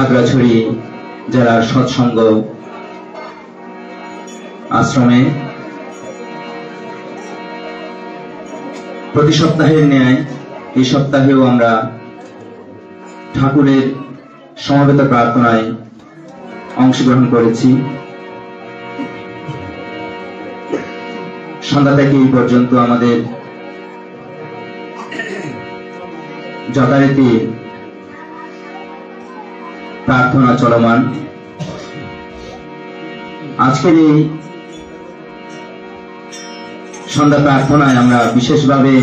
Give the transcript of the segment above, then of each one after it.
খাগড়াছড়ি জেলার সৎসঙ্গ আশ্রমে প্রতি সপ্তাহের ন্যায় এই সপ্তাহেও আমরা ঠাকুরের সমবেত প্রার্থনায় অংশগ্রহণ করেছি। সন্ধ্যা থেকে এই পর্যন্ত আমাদের যথারীতি প্রার্থনা চলমান। আজকের এই সন্ধ্যা প্রার্থনায় আমরা বিশেষভাবে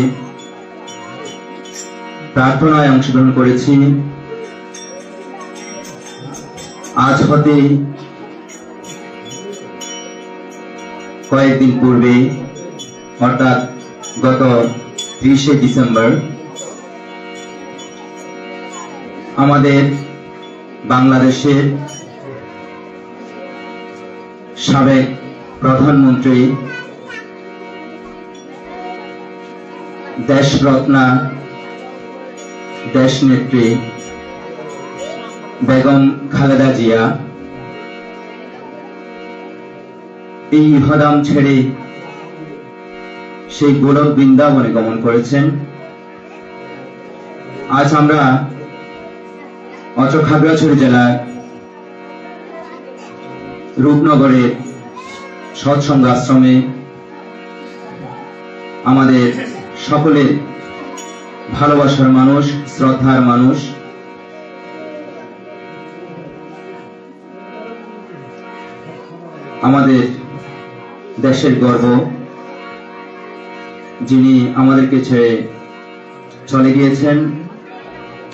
প্রার্থনায় অংশগ্রহণ করেছি। আজ হতে কয়েকদিন পূর্বে অর্থাৎ গত 30শে ডিসেম্বর আমাদের বাংলাদেশের সাবেক প্রধানমন্ত্রী দেশরত্না দেশনেত্রী বেগম খালেদা জিয়া এই ইহধাম ছেড়ে সেই গোলক বৃন্দাবনে গমন করেছেন। আজ আমরা খাগড়াছড়ি জেলার রূপনগরের সৎসঙ্গ আশ্রমে আমাদের সকলের ভালোবাসার মানুষ, শ্রদ্ধার মানুষ, আমাদের দেশের গর্ব, যিনি আমাদেরকে ছেড়ে চলে গিয়েছেন,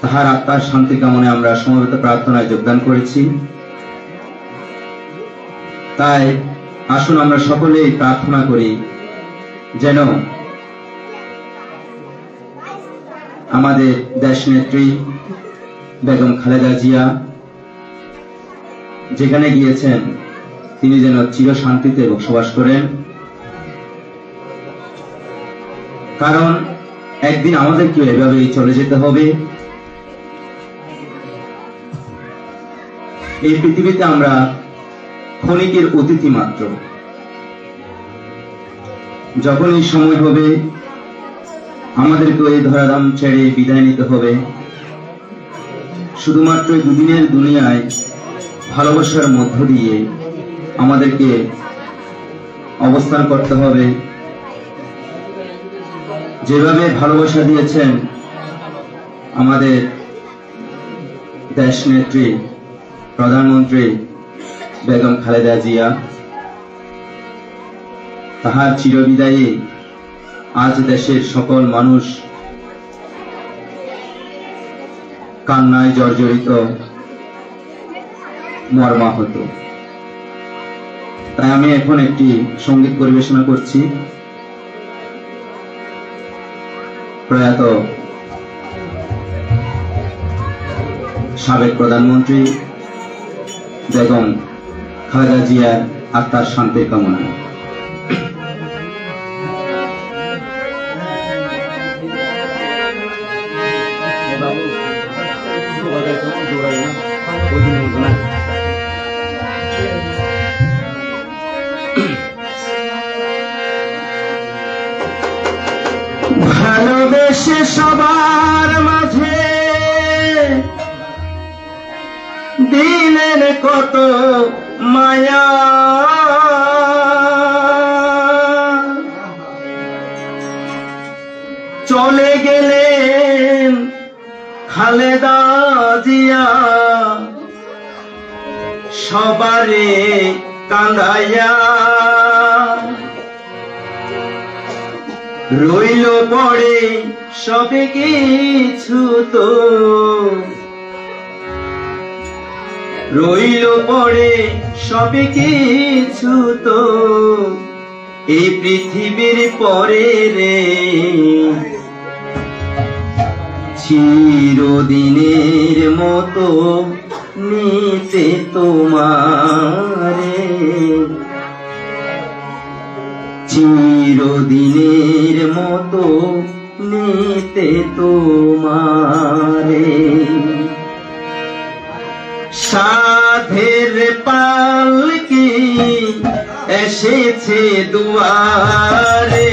তাহার আত্মার শান্তি কামনায় আমরা সমবেত প্রার্থনায় যোগদান করেছি। তাই আসুন আমরা সকলেই প্রার্থনা করি যেন আমাদের দেশনেত্রী বেগম খালেদা জিয়া যেখানে গিয়েছেন তিনি যেন চির শান্তিতে বসবাস করেন। কারণ একদিন আমাদেরকে এভাবেই চলে যেতে হবে। এই পৃথিবীতে আমরা ক্ষণিকের অতিথি মাত্র। যখন এই সময় হবে আমাদেরকে এই ধরাধাম ছেড়ে বিদায় নিতে হবে। শুধুমাত্র দুদিনের দুনিয়ায় ভালোবাসার মধ্য দিয়ে আমাদেরকে অবস্থান করতে হবে। যেভাবে ভালোবাসা দিয়েছেন আমাদের দেশনেত্রী প্রধানমন্ত্রী বেগম খালেদা জিয়া, তাহার চিরবিদায়ে আজ দেশের সকল মানুষ কান্নায় জর্জরিত, মর্মাহত। তাই আমি এখন একটি সঙ্গীত পরিবেশনা করছি। প্রয়াত সাবেক প্রধানমন্ত্রী বেগম খালেদা জিয়ার আত্মার শান্তির কামনায়। ভালোবেসে সবার মাঝে দিলেন কত মায়া, চলে গেলেন খালেদা জিয়া সবারে কাঁদাইয়া। রইল পড়ে সবে কিছু তো, রইল পড়ে সবে কিছু তো এই পৃথিবীর পরে রে। চিরদিনের মতো নিতে তোমারে, চিরদিনের মতো নিতে তোমারে। সাধের পালকি এসেছে দুয়ারে,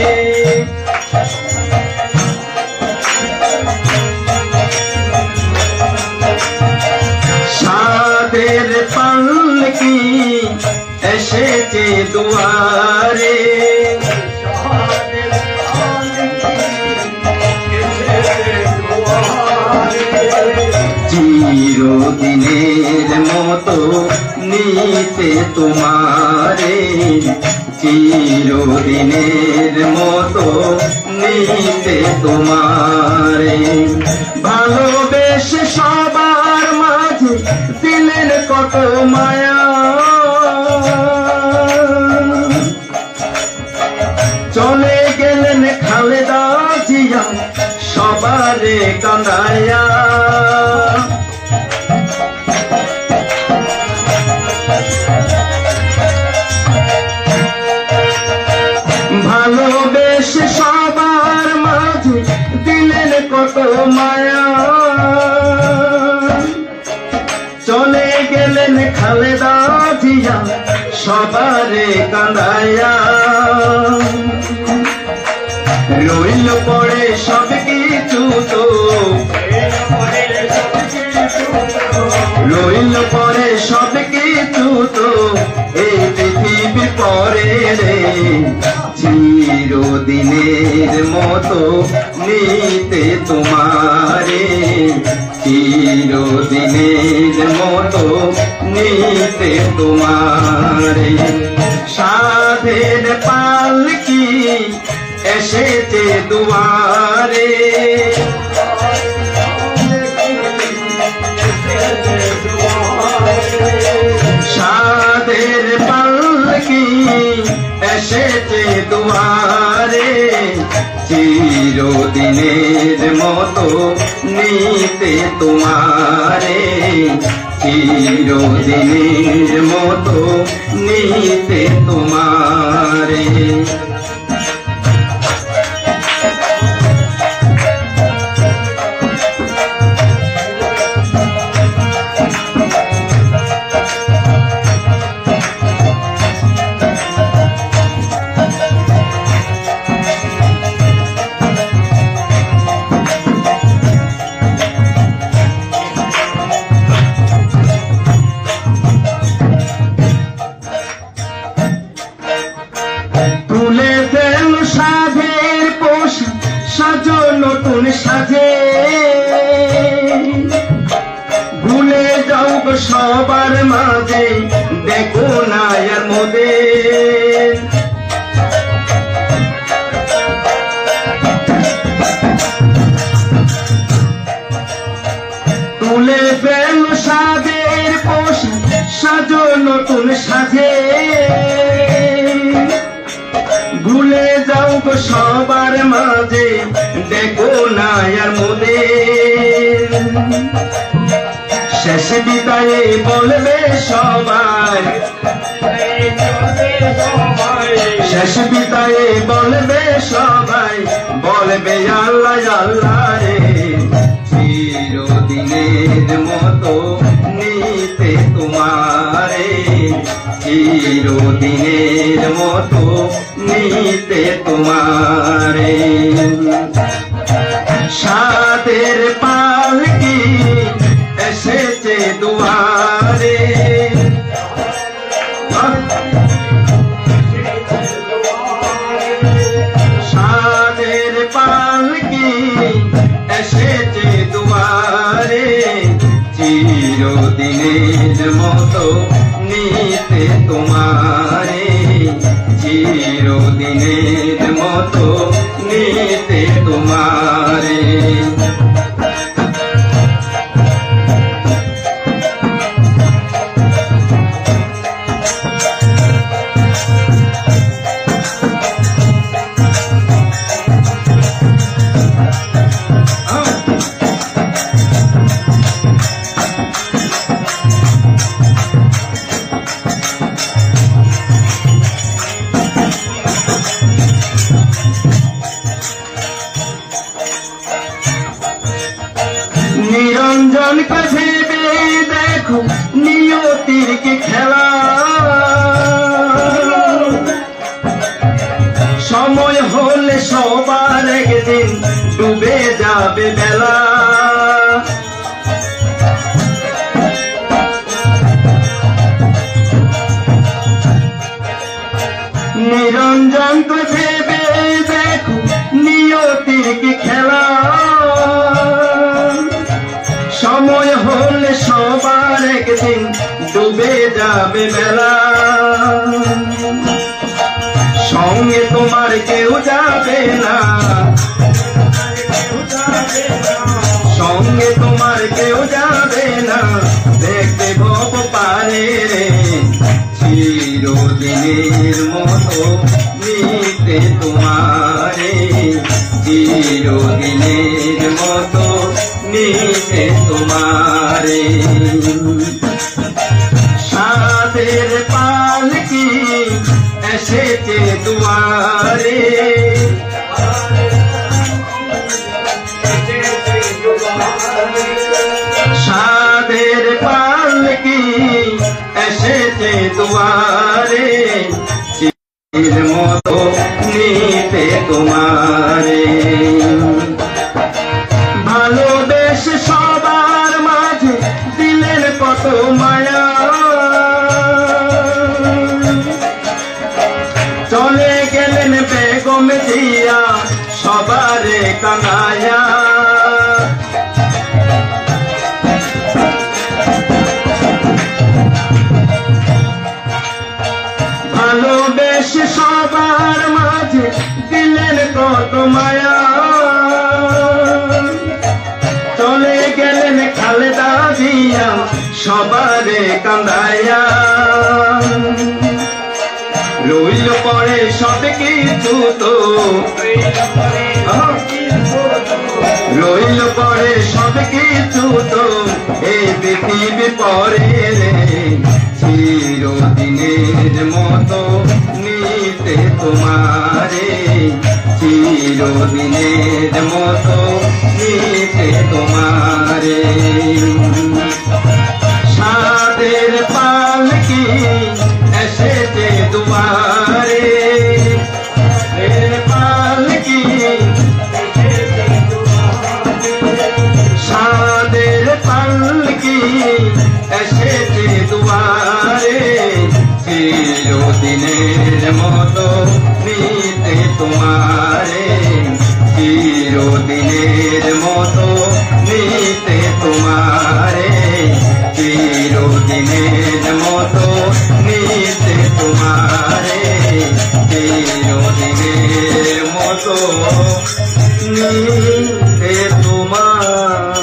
সাধের পালকি এসেছে দুয়ারে, চিরদিনের মতো নিতে তোমারে, চিরদিনের মতো নিতে তোমারে, ভালোবেসে সবার মাঝে দিলেন কত মায়া, চলে গেলেন খালেদা জিয়া সবারে কাঁদায়া, ভালোবেসে সবার মাঝে দিলেন কত মায়া, চলে গেলেন খালেদা জিয়া সবারে কাঁদায়া, রইল পড়ে সব কিছু তো, রইল পরে সব কিছু তো এই পৃথিবী পরে রে, চিরদিনের মতো নিতে তোমারে, চিরদিনের মতো নিতে তোমারে, সাধের পালকি এসেছে দুয়ারে, সাধের পালকি এসেছে দুয়ারে, চিরদিনের মতো নিতে তোমারে, চিরদিনের মতো নিতে তোমারে। নতুন সাজে ভুলে যাও সবার মাঝে, দেখো না আর মোদের তুলে ফেল সাজের পোশাক, সাজো নতুন সাজে, ভুলে যাও গো সবার মাঝে, দেখো না আর মোদের শেষ বিদায়ে বলবে সবাই, শেষ বিদায়ে বলবে সবাই, বলবে আল্লাহ আল্লাহ রে, চিরদিনের মতো নিতে তোমারে, চিরদিনের মতো নিতে তোমারে, সাধের পালকি এসেছে দুয়ারে, সাধের পালকি এসেছে দুয়ারে, চিরদিনের মতো নিতে তোমারে, চিরদিনের মতো নিতে তোমারে। নিয়তির কি খেলা, সময় হলে সবার একদিন ডুবে যাবে বেলা। নিরঞ্জন তো ভেবে দেখো নিয়তির কি খেলা, সময় হলে সবার একদিন ডুবে যাবে বেলা। সঙ্গে তোমার কেউ যাবে না, সঙ্গে তোমার কেউ যাবে না, দেখতে ভব পারে রে চিরদিনের মতো নিতে তোমারে, চিরদিনের মতো নিতে তোমারে। সাদের পালকি এসেছে দুয়ারে, সাদের পালকি এসেছে দুয়ারে, চির মতো নিতে তোমারে। ভালোবেসে সবার মাঝে দিলেন কত মায়া, চলে গেলেন বেগম জিয়া সবারে কানায়া। ভালোবেসে সবার মাঝে দিলেন কত মায়া, চলে গেলেন খালেদা জিয়া সবারে কান্দায়া। রইল পরে সব কিছু তো, রইল পরে সব কিছু তো এই পৃথিবী পরে রে, চিরদিনের মতো নিতে তোমারে, চিরদিনের মতো নিতে তোমারে। সাদের পালকি এসেছে দুয়ারে, পালকি সাদের পালকি এসেছে দুয়ারে, চিরদিনের মতো নিতে তোমারে, চিরদিনের মতো নিতে তোমারে, চিরদিনের মতো নিতে তোমারে, চিরদিনের মতো নিতে তোমার।